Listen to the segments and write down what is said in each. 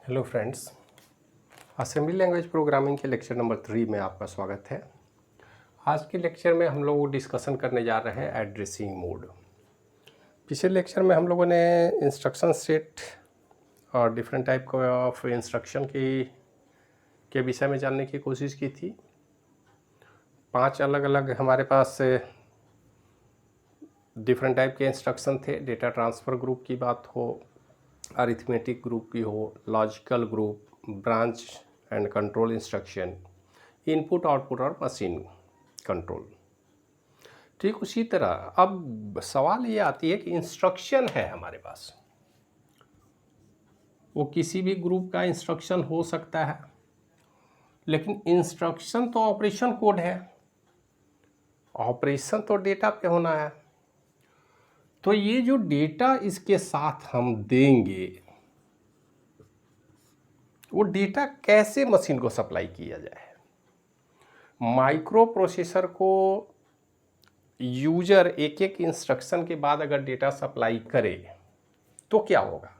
Hello friends, assembly language programming के lecture number 3 में आपका स्वागत है। आज के लेक्चर में हम लोग डिस्कशन करने जा रहे हैं एड्रेसिंग मोड। पिछले लेक्चर में हम लोगों ने इंस्ट्रक्शन सेट और डिफरेंट टाइप ऑफ इंस्ट्रक्शन के विषय में जानने की कोशिश की थी। 5 अलग अलग हमारे पास डिफरेंट टाइप के इंस्ट्रक्शन थे। डेटा ट्रांसफ़र ग्रुप की बात हो, अरिथमेटिक ग्रुप की हो, logical group, branch and control instruction, input output और मशीन कंट्रोल। ठीक उसी तरह अब सवाल ये आती है कि इंस्ट्रक्शन है हमारे पास, वो किसी भी ग्रुप का इंस्ट्रक्शन हो सकता है, लेकिन इंस्ट्रक्शन तो ऑपरेशन कोड है, ऑपरेशन तो डेटा पे होना है। तो ये जो डेटा इसके साथ हम देंगे, वो डेटा कैसे मशीन को सप्लाई किया जाए। माइक्रो प्रोसेसर को यूजर एक एक इंस्ट्रक्शन के बाद अगर डेटा सप्लाई करे तो क्या होगा।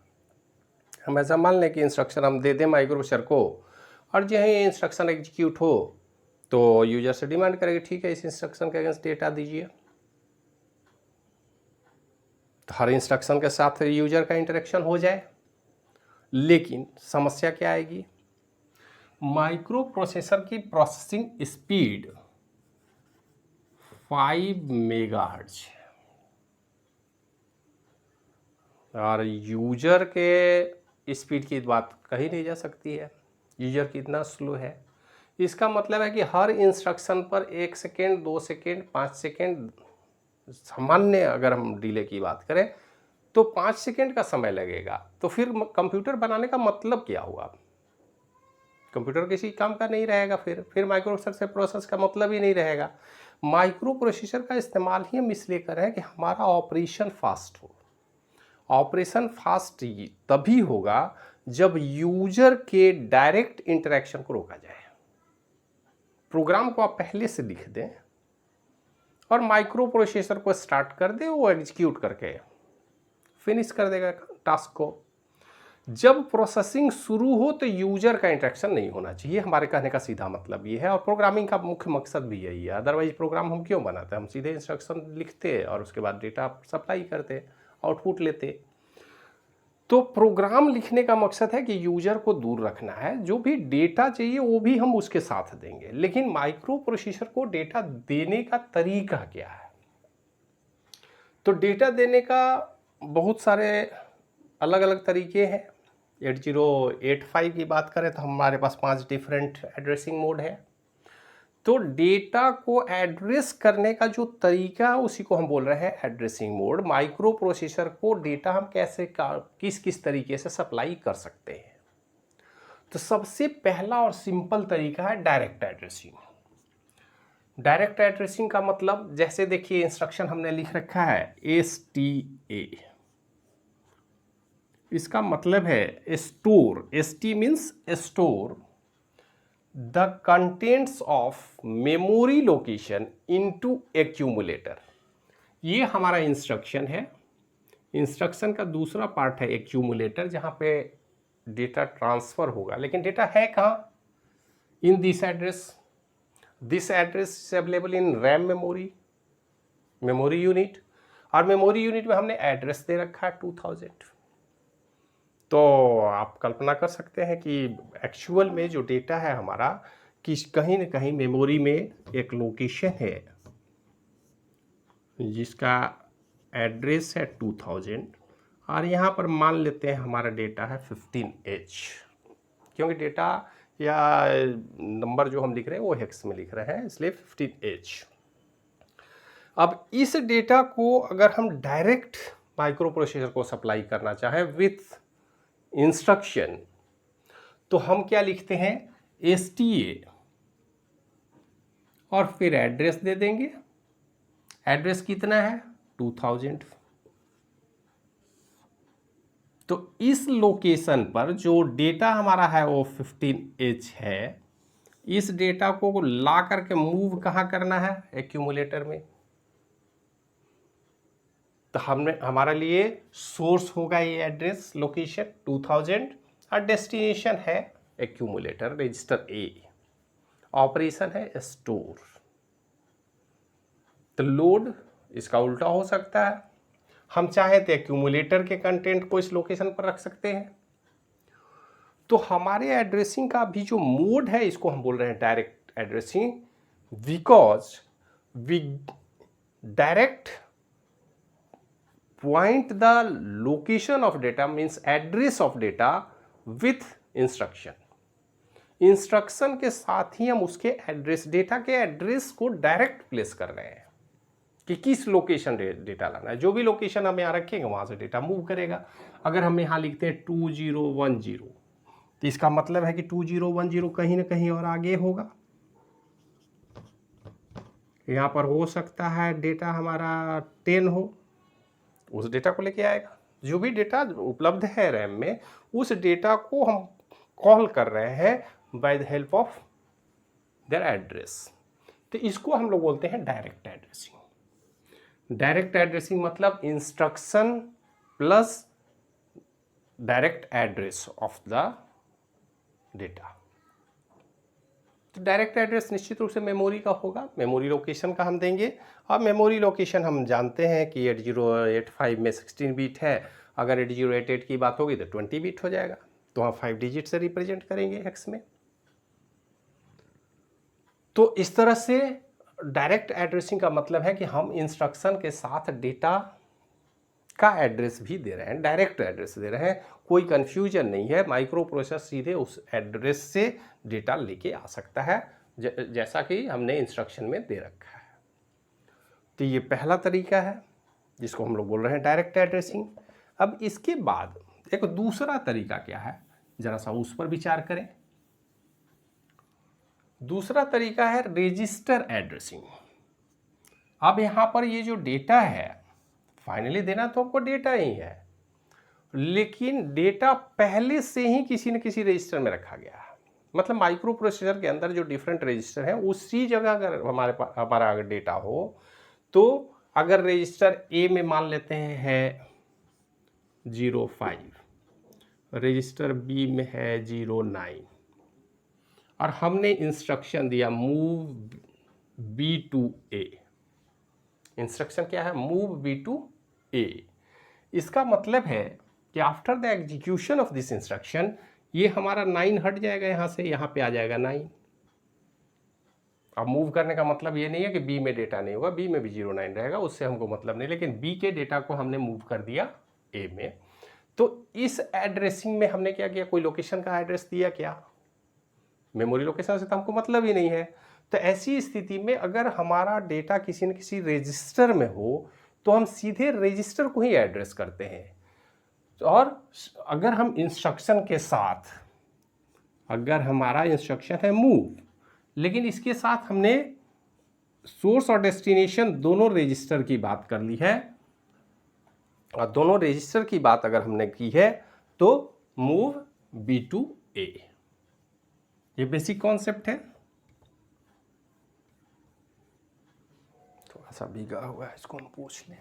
हम ऐसा मान लें कि इंस्ट्रक्शन हम दे दें माइक्रो प्रोसेसर को, और जो है इंस्ट्रक्शन एग्जीक्यूट हो तो यूजर से डिमांड करेगी, ठीक है इस इंस्ट्रक्शन के अगेंस्ट डेटा दीजिए। तो हर इंस्ट्रक्शन के साथ यूजर का इंटरेक्शन हो जाए, लेकिन समस्या क्या आएगी। माइक्रो प्रोसेसर की प्रोसेसिंग स्पीड 5 मेगाहर्ट्ज और यूजर के स्पीड की बात कही नहीं जा सकती है। यूजर कितना स्लो है, इसका मतलब है कि हर इंस्ट्रक्शन पर 1 सेकेंड, 2 सेकेंड, 5 सेकेंड, सामान्य अगर हम डिले की बात करें तो 5 सेकेंड का समय लगेगा। तो फिर कंप्यूटर बनाने का मतलब क्या हुआ। कंप्यूटर किसी काम का नहीं रहेगा, फिर माइक्रो प्रोसेसर से प्रोसेस का मतलब ही नहीं रहेगा। माइक्रो प्रोसेसर का इस्तेमाल ही हम इसलिए कर रहे हैं कि हमारा ऑपरेशन फास्ट हो। ऑपरेशन फास्ट तभी होगा जब यूजर के डायरेक्ट इंटरेक्शन को रोका जाए। प्रोग्राम को आप पहले से लिख दें और माइक्रो प्रोसेसर को स्टार्ट कर दे, वो एग्जीक्यूट करके फिनिश कर देगा टास्क को। जब प्रोसेसिंग शुरू हो तो यूजर का इंटरेक्शन नहीं होना चाहिए। हमारे कहने का सीधा मतलब ये है, और प्रोग्रामिंग का मुख्य मकसद भी यही है। अदरवाइज प्रोग्राम हम क्यों बनाते हैं, हम सीधे इंस्ट्रक्शन लिखते और उसके बाद डेटा सप्लाई करते, आउटपुट लेते। तो प्रोग्राम लिखने का मकसद है कि यूजर को दूर रखना है, जो भी डेटा चाहिए वो भी हम उसके साथ देंगे। लेकिन माइक्रो प्रोसेसर को डेटा देने का तरीका क्या है। तो डेटा देने का बहुत सारे अलग अलग तरीके हैं। 8085 की बात करें तो हमारे पास 5 डिफरेंट एड्रेसिंग मोड है। तो डेटा को एड्रेस करने का जो तरीका है उसी को हम बोल रहे हैं एड्रेसिंग मोड। माइक्रो प्रोसेसर को डेटा हम कैसे किस किस तरीके से सप्लाई कर सकते हैं। तो सबसे पहला और सिंपल तरीका है डायरेक्ट एड्रेसिंग। डायरेक्ट एड्रेसिंग का मतलब, जैसे देखिए इंस्ट्रक्शन हमने लिख रखा है STA, इसका मतलब है store. ST means store the contents of memory location into accumulator. ये हमारा इंस्ट्रक्शन है। इंस्ट्रक्शन का दूसरा पार्ट है एक्यूमुलेटर, जहाँ पे डेटा ट्रांसफ़र होगा। लेकिन डेटा है कहाँ, in this address. This address is available in RAM memory unit, और मेमोरी यूनिट में हमने एड्रेस दे रखा है 2000। तो आप कल्पना कर सकते हैं कि एक्चुअल में जो डेटा है हमारा, कि कहीं ना कहीं मेमोरी में एक लोकेशन है जिसका एड्रेस है 2000, और यहाँ पर मान लेते हैं हमारा डेटा है 15H, क्योंकि डेटा या नंबर जो हम लिख रहे हैं वो हेक्स में लिख रहे हैं, इसलिए 15H। अब इस डेटा को अगर हम डायरेक्ट माइक्रो प्रोसेसर को सप्लाई करना चाहें विथ इंस्ट्रक्शन, तो हम क्या लिखते हैं STA और फिर एड्रेस दे देंगे। एड्रेस कितना है 2000। तो इस लोकेशन पर जो डेटा हमारा है वो 15H है। इस डेटा को ला करके मूव कहाँ करना है, एक्यूमुलेटर में। तो हमने हमारे लिए सोर्स होगा ये एड्रेस लोकेशन 2000, और डेस्टिनेशन है एक्यूमुलेटर रजिस्टर ए, ऑपरेशन है स्टोर। तो लोड इसका उल्टा हो सकता है, हम चाहे तो एक्यूमुलेटर के कंटेंट को इस लोकेशन पर रख सकते हैं। तो हमारे एड्रेसिंग का भी जो मोड है इसको हम बोल रहे हैं direct addressing, because we direct point the location of data means address of data with instruction. Instruction के साथ ही हम उसके एड्रेस, डेटा के एड्रेस को डायरेक्ट प्लेस कर रहे हैं कि किस लोकेशन डेटा लाना है। जो भी लोकेशन हम यहाँ रखेंगे वहाँ से डेटा मूव करेगा। अगर हम यहाँ लिखते हैं 2010 तो इसका मतलब है कि 2010 कहीं ना कहीं और आगे होगा। यहाँ पर हो सकता है डेटा हमारा 10 हो, उस डेटा को लेके आएगा। जो भी डेटा उपलब्ध है रैम में उस डेटा को हम कॉल कर रहे हैं by the help of their address. तो इसको हम लोग बोलते हैं डायरेक्ट एड्रेसिंग। डायरेक्ट एड्रेसिंग मतलब instruction plus direct address of the data. तो डायरेक्ट एड्रेस निश्चित रूप से मेमोरी का होगा, मेमोरी लोकेशन का हम देंगे। अब मेमोरी लोकेशन हम जानते हैं कि 8085 में 16 बिट है, अगर 8088 की बात होगी तो 20 बिट हो जाएगा, तो हम 5 डिजिट से रिप्रेजेंट करेंगे हेक्स में। तो इस तरह से डायरेक्ट एड्रेसिंग का मतलब है कि हम इंस्ट्रक्शन के साथ डेटा का एड्रेस भी दे रहे हैं, डायरेक्ट एड्रेस दे रहे हैं, कोई कन्फ्यूजन नहीं है। माइक्रो प्रोसेसर सीधे उस एड्रेस से डेटा लेके आ सकता है जैसा कि हमने इंस्ट्रक्शन में दे रखा है। तो ये पहला तरीका है जिसको हम लोग बोल रहे हैं डायरेक्ट एड्रेसिंग। अब इसके बाद एक दूसरा तरीका क्या है, जरा सा उस पर विचार करें। दूसरा तरीका है रजिस्टर एड्रेसिंग। अब यहाँ पर ये जो डेटा है, फाइनली देना तो आपको डेटा ही है, लेकिन डेटा पहले से ही किसी न किसी रजिस्टर में रखा गया है। मतलब माइक्रो प्रोसेसर के अंदर जो डिफरेंट रजिस्टर हैं उसी जगह अगर हमारा अगर डेटा हो, तो अगर रजिस्टर ए में मान लेते हैं 05, रजिस्टर बी में है 09, और हमने इंस्ट्रक्शन दिया move B to A. Instruction क्या है? Move B to A. इसका मतलब है कि after the execution of this instruction ये हमारा 9 हट जाएगा यहाँ से, यहाँ पे आ जाएगा 9। अब मूव करने का मतलब ये नहीं है कि बी में डेटा नहीं होगा, बी में भी 09 रहेगा, उससे हमको मतलब नहीं, लेकिन बी के डेटा को हमने मूव कर दिया ए में। तो इस एड्रेसिंग में हमने क्या किया? कोई लोकेशन का एड्रेस दिया क्या? मेमोरी लोकेशन से तो हमको मतलब ही नहीं है। तो ऐसी स्थिति में अगर हमारा डेटा किसी न किसी रजिस्टर में हो तो हम सीधे रजिस्टर को ही एड्रेस करते हैं। और अगर हम इंस्ट्रक्शन के साथ, अगर हमारा इंस्ट्रक्शन है मूव, लेकिन इसके साथ हमने सोर्स और डेस्टिनेशन दोनों रजिस्टर की बात कर ली है, और दोनों रजिस्टर की बात अगर हमने की है तो मूव बी टू ए। ये बेसिक कॉन्सेप्ट है, थोड़ा सा भीगा हुआ है, इसको हम पूछ लें।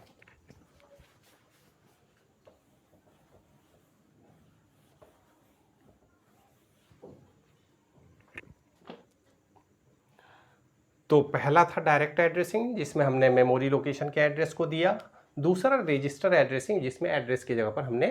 तो पहला था डायरेक्ट एड्रेसिंग जिसमें हमने मेमोरी लोकेशन के एड्रेस को दिया। दूसरा रजिस्टर एड्रेसिंग जिसमें एड्रेस की जगह पर हमने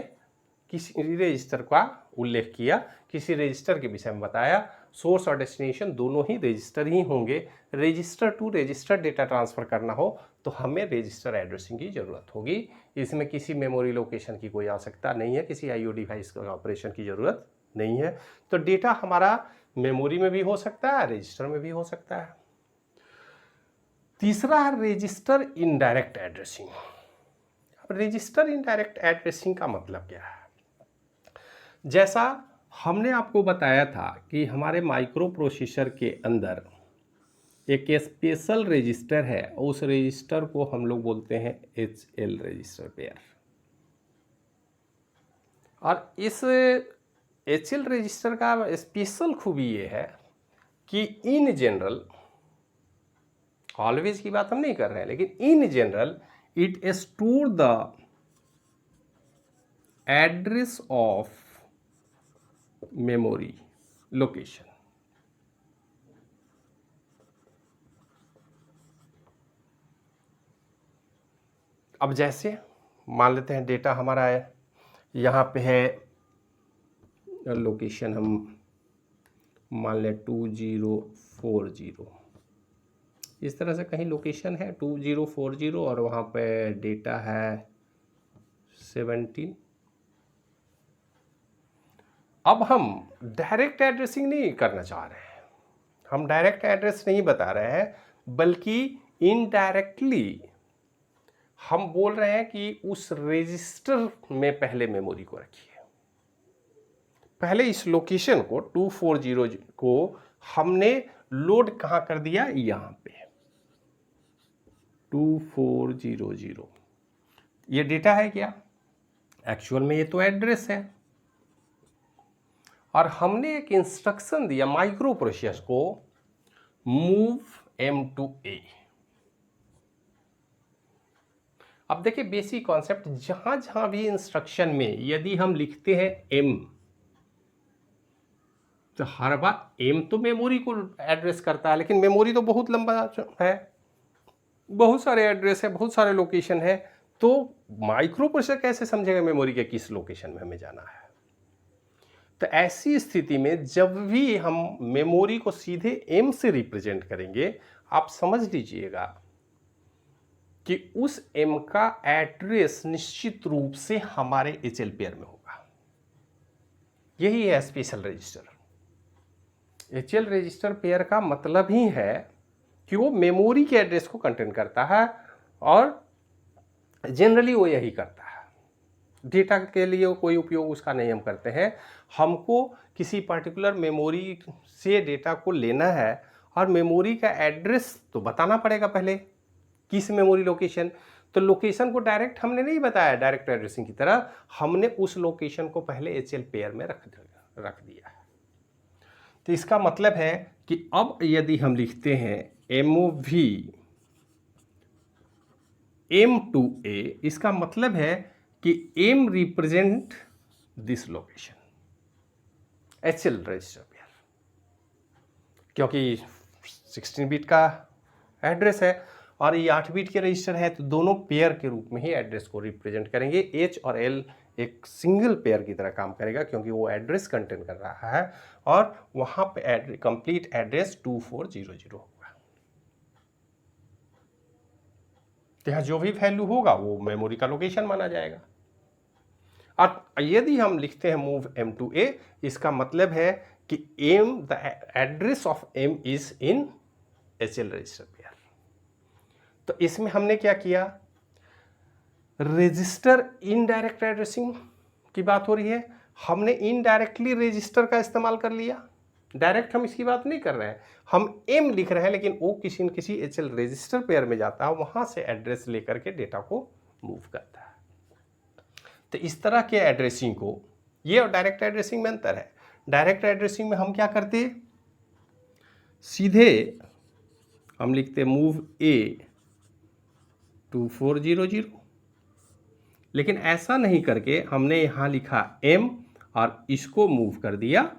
किसी रजिस्टर का उल्लेख किया, किसी रजिस्टर के विषय में बताया। सोर्स और डेस्टिनेशन दोनों ही रजिस्टर ही होंगे। Register to register data transfer करना हो तो हमें रजिस्टर एड्रेसिंग की ज़रूरत होगी। इसमें किसी मेमोरी लोकेशन की कोई आवश्यकता नहीं है, किसी आईओ डिवाइस का ऑपरेशन की ज़रूरत नहीं है। तो डेटा हमारा मेमोरी में भी हो सकता है, रजिस्टर में भी हो सकता है। तीसरा है रजिस्टर इनडायरेक्ट एड्रेसिंग। अब रजिस्टर इनडायरेक्ट एड्रेसिंग का मतलब क्या है? जैसा हमने आपको बताया था कि हमारे माइक्रो प्रोसेसर के अंदर एक स्पेशल रजिस्टर है, उस रजिस्टर को हम लोग बोलते हैं HL रजिस्टर पेयर। और इस HL रजिस्टर का स्पेशल खूबी ये है कि इन जनरल, ऑलवेज की बात हम नहीं कर रहे हैं, लेकिन in general it store the address of memory location. अब जैसे मान लेते हैं डेटा हमारा है, यहाँ पे है लोकेशन, हम मान लें 2040, इस तरह से कहीं लोकेशन है 2040 और वहाँ पे डेटा है 17। अब हम डायरेक्ट एड्रेसिंग नहीं करना चाह रहे हैं, हम डायरेक्ट एड्रेस नहीं बता रहे हैं, बल्कि इनडायरेक्टली हम बोल रहे हैं कि उस रजिस्टर में पहले मेमोरी को रखिए। पहले इस लोकेशन को 240 को हमने लोड कहाँ कर दिया, यहाँ पे 2400। ये डेटा है क्या? एक्चुअल में ये तो एड्रेस है। और हमने एक इंस्ट्रक्शन दिया माइक्रो प्रोसेसर को, मूव M2A। अब देखिए बेसिक कॉन्सेप्ट, जहां जहां भी इंस्ट्रक्शन में यदि हम लिखते हैं M, तो हर बार M तो मेमोरी को एड्रेस करता है, लेकिन मेमोरी तो बहुत लंबा है, बहुत सारे एड्रेस है, बहुत सारे लोकेशन है, तो माइक्रो प्रोसेसर कैसे समझेगा मेमोरी के किस लोकेशन में हमें जाना है? तो ऐसी स्थिति में जब भी हम मेमोरी को सीधे M से रिप्रेजेंट करेंगे, आप समझ लीजिएगा कि उस M का एड्रेस निश्चित रूप से हमारे HL पेयर में होगा। यही है special register. HL register pair का मतलब ही है कि वो मेमोरी के एड्रेस को कंटेन करता है, और जनरली वो यही करता है। डेटा के लिए कोई उपयोग उसका नहीं हम करते हैं। हमको किसी पर्टिकुलर मेमोरी से डेटा को लेना है, और मेमोरी का एड्रेस तो बताना पड़ेगा पहले, किस मेमोरी लोकेशन। तो लोकेशन को डायरेक्ट हमने नहीं बताया, डायरेक्ट एड्रेसिंग की तरह हमने उस लोकेशन को पहले HL पेयर में रख दिया है। तो इसका मतलब है कि अब यदि हम लिखते हैं MOV M2A, इसका मतलब है कि M represent this location, HL register pair, क्योंकि 16 बिट का एड्रेस है और ये 8 बिट के रजिस्टर है, तो दोनों पेयर के रूप में ही एड्रेस को रिप्रेजेंट करेंगे। H और L एक सिंगल पेयर की तरह काम करेगा, क्योंकि वो एड्रेस कंटेन कर रहा है, और वहां पे कंप्लीट एड्रेस 2400 होगा। तो यहाँ जो भी वैल्यू होगा वो मेमोरी का लोकेशन माना जाएगा। और यदि हम लिखते हैं मूव M2A, इसका मतलब है कि the address of M is in HL register pair. तो इसमें हमने क्या किया, रजिस्टर इनडायरेक्ट एड्रेसिंग की बात हो रही है, हमने इनडायरेक्टली रजिस्टर का इस्तेमाल कर लिया। डायरेक्ट हम इसकी बात नहीं कर रहे हैं, हम M लिख रहे हैं, लेकिन वो किसी न किसी HL रजिस्टर पेयर में जाता है, वहां से एड्रेस लेकर के डेटा को मूव करता है। तो इस तरह के एड्रेसिंग को, ये और डायरेक्ट एड्रेसिंग में अंतर है। डायरेक्ट एड्रेसिंग में हम क्या करते, सीधे हम लिखते मूव A 2400, लेकिन ऐसा नहीं करके हमने यहां लिखा M और इसको मूव कर दिया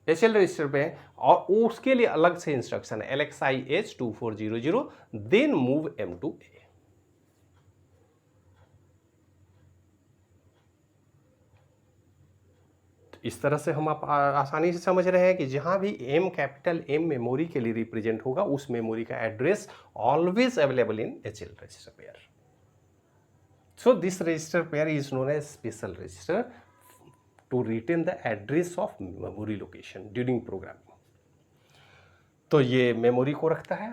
HL रजिस्टर पे, और उसके लिए अलग से इंस्ट्रक्शन है LXI H 2400, then move M2A। इस तरह से हम आप आसानी से समझ रहे हैं कि जहां भी M कैपिटल M मेमोरी के लिए रिप्रेजेंट होगा, उस मेमोरी का address always available in HL register pair. So this register pair is known as special register to retain the address of memory location during programming. तो ये memory को रखता है,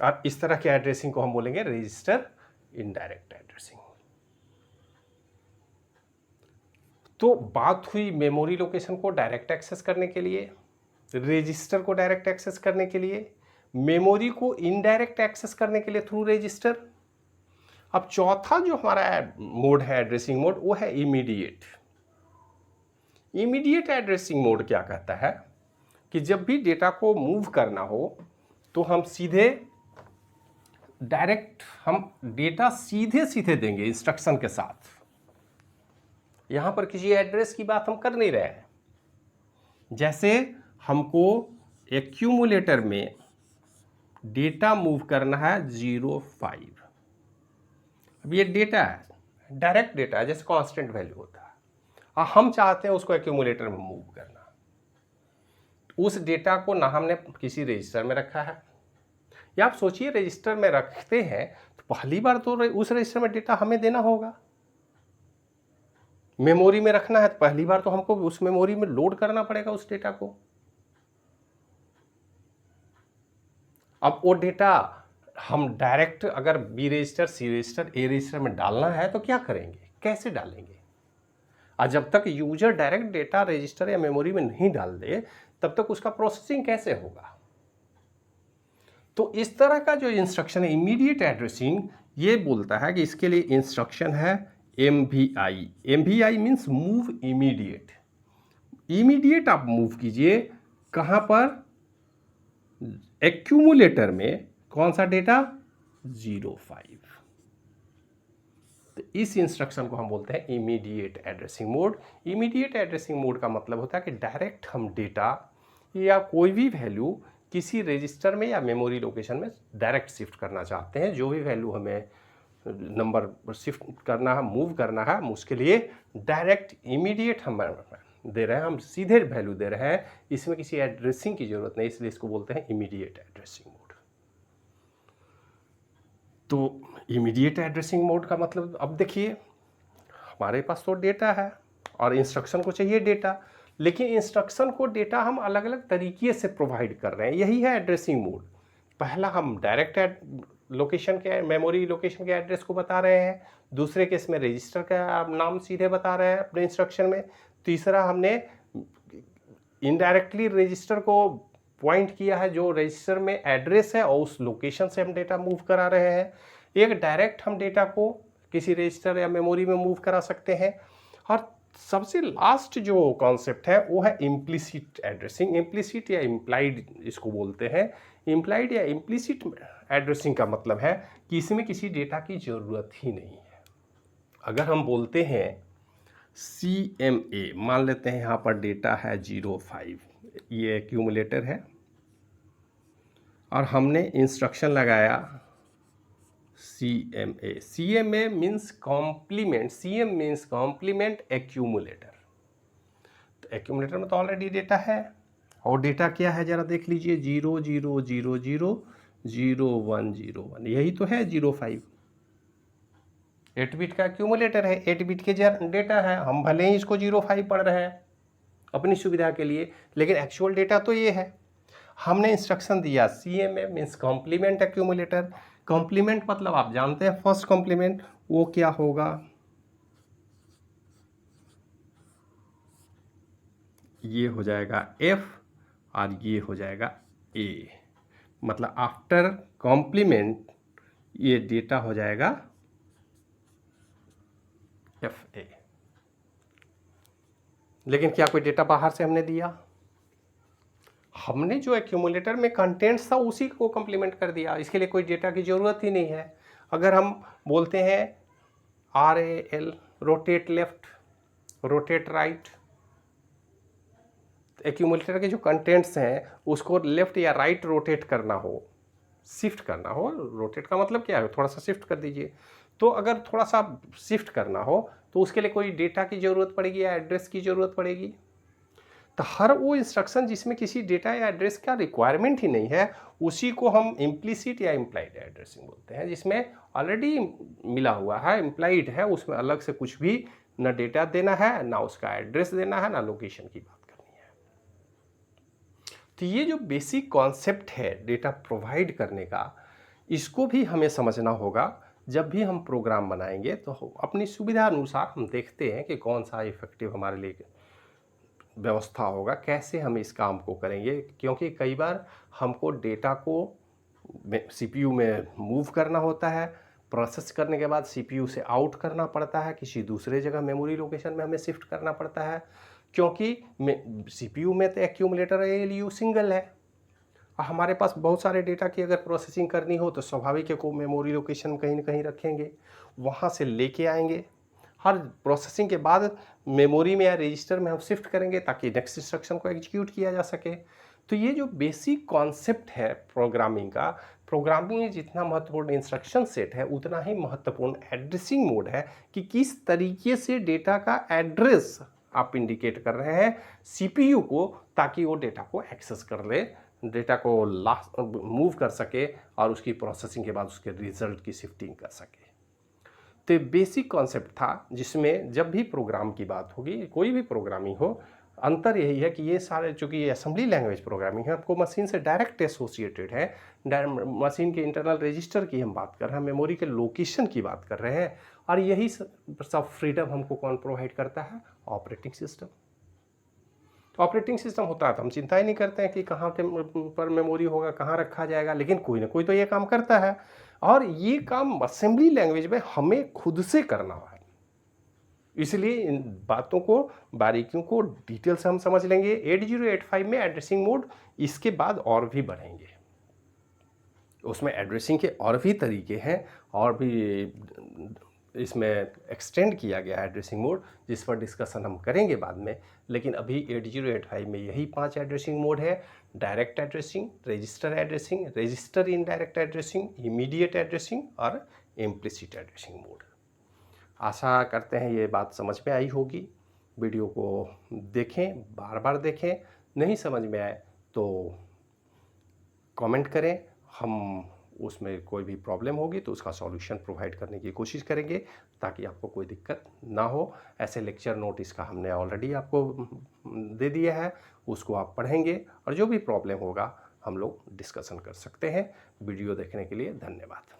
और इस तरह के एड्रेसिंग को हम बोलेंगे रजिस्टर इनडायरेक्ट एड्रेसिंग। तो बात हुई मेमोरी लोकेशन को डायरेक्ट एक्सेस करने के लिए, रजिस्टर को डायरेक्ट एक्सेस करने के लिए, मेमोरी को इनडायरेक्ट एक्सेस करने के लिए थ्रू रजिस्टर। अब चौथा जो हमारा मोड है एड्रेसिंग मोड, वो है इमीडिएट। इमीडिएट एड्रेसिंग मोड क्या कहता है कि जब भी डेटा को मूव करना हो, तो हम सीधे डायरेक्ट हम डेटा सीधे सीधे देंगे इंस्ट्रक्शन के साथ। यहाँ पर किसी एड्रेस की बात हम कर नहीं रहे हैं। जैसे हमको एक्यूमुलेटर में डेटा मूव करना है 0.5। अब ये डेटा है, डायरेक्ट डेटा है, जैसे कांस्टेंट वैल्यू होता है, और हम चाहते हैं उसको एक्यूमुलेटर में मूव करना। उस डेटा को ना हमने किसी रजिस्टर में रखा है, या आप सोचिए रजिस्टर में रखते हैं तो पहली बार तो उस रजिस्टर में डेटा हमें देना होगा। मेमोरी में रखना है तो पहली बार तो हमको उस मेमोरी में लोड करना पड़ेगा उस डेटा को। अब वो डेटा हम डायरेक्ट अगर बी रजिस्टर, सी रजिस्टर, ए रजिस्टर में डालना है तो क्या करेंगे, कैसे डालेंगे? और जब तक यूजर डायरेक्ट डेटा रजिस्टर या मेमोरी में नहीं डाल दे तब तक उसका प्रोसेसिंग कैसे होगा? तो इस तरह का जो इंस्ट्रक्शन है इमीडिएट एड्रेसिंग, ये बोलता है कि इसके लिए इंस्ट्रक्शन है MVI। MVI means move immediate. Immediate आप मूव कीजिए कहाँ पर? एक्यूमुलेटर में। कौन सा डेटा? 0.5। तो इस इंस्ट्रक्शन को हम बोलते हैं immediate addressing mode. Immediate addressing mode का मतलब होता है कि डायरेक्ट हम डेटा या कोई भी वैल्यू किसी रजिस्टर में या मेमोरी लोकेशन में डायरेक्ट शिफ्ट करना चाहते हैं। जो भी वैल्यू हमें नंबर शिफ्ट करना है, मूव करना है, हम उसके लिए डायरेक्ट इमीडिएट हम दे रहे हैं, हम सीधे वैल्यू दे रहे हैं, इसमें किसी एड्रेसिंग की जरूरत नहीं, इसलिए इसको बोलते हैं इमीडिएट एड्रेसिंग मोड। तो इमीडिएट एड्रेसिंग मोड का मतलब, अब देखिए हमारे पास तो डेटा है और इंस्ट्रक्शन को चाहिए डेटा, लेकिन इंस्ट्रक्शन को डेटा हम अलग अलग तरीके से प्रोवाइड कर रहे हैं। यही है एड्रेसिंग मोड। पहला हम डायरेक्ट लोकेशन के, मेमोरी लोकेशन के एड्रेस को बता रहे हैं, दूसरे केस में रजिस्टर का नाम सीधे बता रहे हैं अपने इंस्ट्रक्शन में, तीसरा हमने इनडायरेक्टली रजिस्टर को पॉइंट किया है जो रजिस्टर में एड्रेस है और उस लोकेशन से हम डेटा मूव करा रहे हैं। एक डायरेक्ट हम डेटा को किसी रजिस्टर या मेमोरी में मूव करा सकते हैं। और सबसे लास्ट जो कॉन्सेप्ट है वो है इम्प्लिसिट एड्रेसिंग। इम्प्लिसिट या इम्प्लाइड इसको बोलते हैं। इम्प्लाइड या इम्प्लिसिट एड्रेसिंग का मतलब है कि इसमें किसी डेटा की ज़रूरत ही नहीं है। अगर हम बोलते हैं CMA, मान लेते हैं यहाँ पर डेटा है 0.5, ये एक्यूमुलेटर है, और हमने इंस्ट्रक्शन लगाया CMA। CMA means complement, CM means complement accumulator. तो एक्यूमुलेटर में तो ऑलरेडी डेटा है, और डेटा क्या है जरा देख लीजिए, 0 0 0 0 0 1 0 1, यही तो है 0.5। 8 बिट का एक्यूमुलेटर है, 8 बिट के डेटा है। हम भले ही इसको 0.5 पढ़ रहे हैं अपनी सुविधा के लिए, लेकिन एक्चुअल डेटा तो ये है। हमने इंस्ट्रक्शन दिया CMA means complement accumulator. Complement मतलब आप जानते हैं फर्स्ट कॉम्प्लीमेंट वो क्या होगा, ये हो जाएगा F और ये हो जाएगा A। मतलब आफ्टर कॉम्प्लीमेंट ये डेटा हो जाएगा FA। लेकिन क्या कोई डेटा बाहर से हमने दिया? हमने जो एक्यूमुलेटर में कंटेंट्स था उसी को कम्प्लीमेंट कर दिया, इसके लिए कोई डेटा की ज़रूरत ही नहीं है। अगर हम बोलते हैं RAL, rotate left, rotate right, accumulator के जो कंटेंट्स हैं उसको लेफ्ट या राइट रोटेट करना हो, शिफ्ट करना हो, रोटेट का मतलब क्या है, थोड़ा सा शिफ्ट कर दीजिए। तो अगर थोड़ा सा शिफ्ट करना हो तो उसके लिए कोई डेटा की ज़रूरत पड़ेगी या एड्रेस की ज़रूरत पड़ेगी। तो हर वो इंस्ट्रक्शन जिसमें किसी डेटा या एड्रेस का रिक्वायरमेंट ही नहीं है उसी को हम इम्प्लिसिट या इम्प्लाइड एड्रेसिंग बोलते हैं, जिसमें ऑलरेडी मिला हुआ है, इम्प्लाइड है, उसमें अलग से कुछ भी ना डेटा देना है, ना उसका एड्रेस देना है, ना लोकेशन की बात करनी है। तो ये जो बेसिक कॉन्सेप्ट है डेटा प्रोवाइड करने का, इसको भी हमें समझना होगा। जब भी हम प्रोग्राम बनाएंगे तो अपनी सुविधा अनुसार हम देखते हैं कि कौन सा इफेक्टिव हमारे लिए व्यवस्था होगा, कैसे हम इस काम को करेंगे। क्योंकि कई बार हमको डेटा को CPU में मूव करना होता है, प्रोसेस करने के बाद CPU से आउट करना पड़ता है, किसी दूसरे जगह मेमोरी लोकेशन में हमें शिफ्ट करना पड़ता है, क्योंकि CPU में तो एक्यूमुलेटर ALU सिंगल है और हमारे पास बहुत सारे डेटा की अगर प्रोसेसिंग करनी हो तो स्वाभाविक है को मेमोरी लोकेशन कहीं ना कहीं रखेंगे, वहाँ से लेके आएंगे, हर प्रोसेसिंग के बाद मेमोरी में या रजिस्टर में हम शिफ्ट करेंगे ताकि नेक्स्ट इंस्ट्रक्शन को एग्जीक्यूट किया जा सके। तो ये जो बेसिक कॉन्सेप्ट है प्रोग्रामिंग का, प्रोग्रामिंग में जितना महत्वपूर्ण इंस्ट्रक्शन सेट है उतना ही महत्वपूर्ण एड्रेसिंग मोड है कि किस तरीके से डेटा का एड्रेस आप इंडिकेट कर रहे हैं सीपीयू को, ताकि वो डेटा को एक्सेस कर ले, डेटा को मूव कर सके और उसकी प्रोसेसिंग के बाद उसके रिजल्ट की शिफ्टिंग कर सके। तो बेसिक कॉन्सेप्ट था, जिसमें जब भी प्रोग्राम की बात होगी, कोई भी प्रोग्रामिंग हो, अंतर यही है कि ये सारे, चूँकि ये असेंबली लैंग्वेज प्रोग्रामिंग है, आपको मशीन से डायरेक्ट एसोसिएटेड है। मशीन के इंटरनल रजिस्टर की हम बात कर रहे हैं, मेमोरी के लोकेशन की बात कर रहे हैं, और यही सब फ्रीडम हमको कौन प्रोवाइड करता है? Operating system. ऑपरेटिंग सिस्टम होता है तो हम चिंता ही नहीं करते हैं कि कहाँ पर मेमोरी होगा, कहाँ रखा जाएगा, लेकिन कोई ना कोई तो ये काम करता है, और ये काम असेंबली लैंग्वेज में हमें खुद से करना है। इसलिए इन बातों को, बारीकियों को डिटेल से हम समझ लेंगे। 8085 में एड्रेसिंग मोड इसके बाद और भी बढ़ेंगे, उसमें एड्रेसिंग के और भी तरीके हैं, और भी इसमें एक्सटेंड किया गया है एड्रेसिंग मोड, जिस पर डिस्कशन हम करेंगे बाद में। लेकिन अभी 8085 में यही 5 एड्रेसिंग मोड है: direct addressing, register addressing, register indirect addressing, immediate addressing और इम्प्लिसिट एड्रेसिंग मोड। आशा करते हैं ये बात समझ में आई होगी। वीडियो को देखें, बार बार देखें, नहीं समझ में आए तो कमेंट करें, हम उसमें कोई भी प्रॉब्लम होगी तो उसका सॉल्यूशन प्रोवाइड करने की कोशिश करेंगे ताकि आपको कोई दिक्कत ना हो। ऐसे लेक्चर नोट इसका हमने ऑलरेडी आपको दे दिया है, उसको आप पढ़ेंगे और जो भी प्रॉब्लम होगा हम लोग डिस्कशन कर सकते हैं। वीडियो देखने के लिए धन्यवाद।